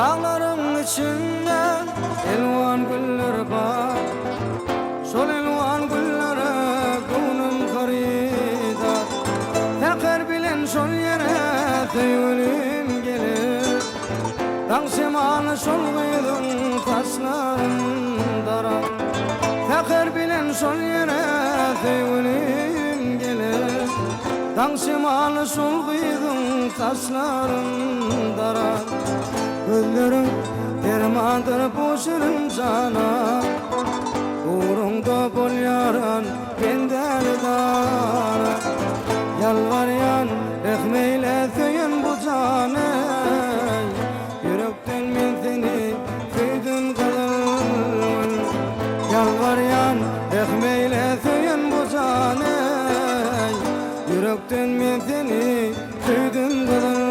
Dağların içinde elvan güller var. Şol elvan güllere gönlüm haridar. Tekrar bilen şol yere tüyülüm gelir. Dağ semalı şol gıydın taşlarındara. Tekrar bilen şol yere tüyülüm gelir. Dağ semalı şol gıydın taşlarındara. Gözlerim dermandır bu şirin cana. Uğrunda bol yaran benden dara. Yalvaryan ekmeyle tüyün bu canı. Yürekten men seni tüydüm kılın. Yalvaryan ekmeyle tüyün bu canı. Yürekten men seni tüydüm kılın.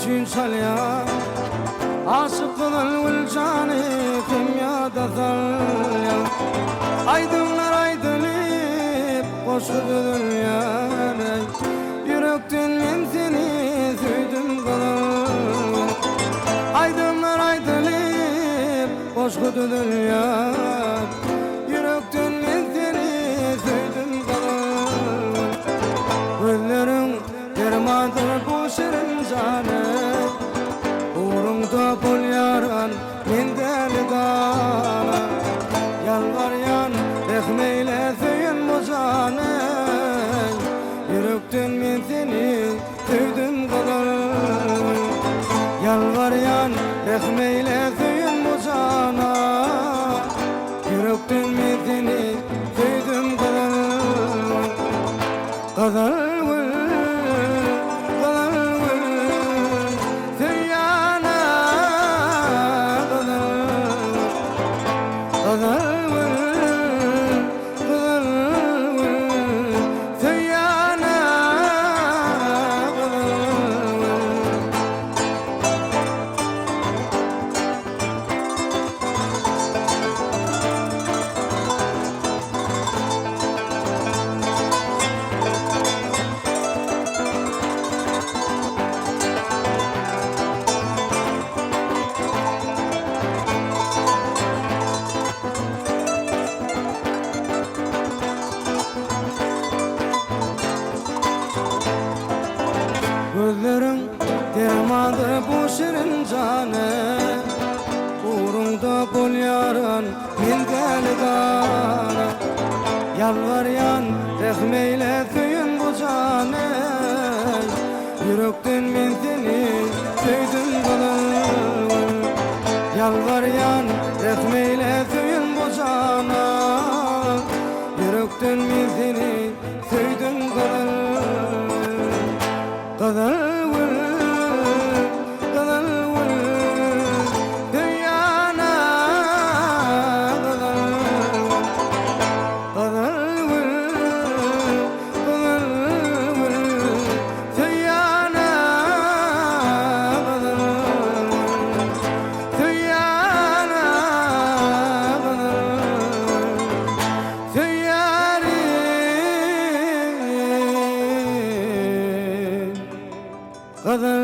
Üçün çalyan aşık kılın canı kimyada salyan. Aydınlar aydınıp koşudu dünyana. Yürekten men seni süydüm kılın. Aydınlar aydınıp koşudu dünyana. Yürekten men seni süydüm kılın. Gözlerin dermandır bu şirin canı. Uğrunda bol yaran menden dana. Yalvaryan ekmeyle tüyün bu canı. Yürekten men seni tüydüm kılın. Yalvaryan ekmeyle tüyün bu cana. Yürekten men seni tüydüm kılın. Kadar gözlerin dermandır bu şirin canı. Uğrunda bol yaran menden dana. Yalvaryan ekmeyle tüyün bu canı. Yürekten men seni tüydüm kılın. Yalvaryan ekmeyle tüyün bu cana. Yürekten men seni tüydüm kılın. Kadar kadar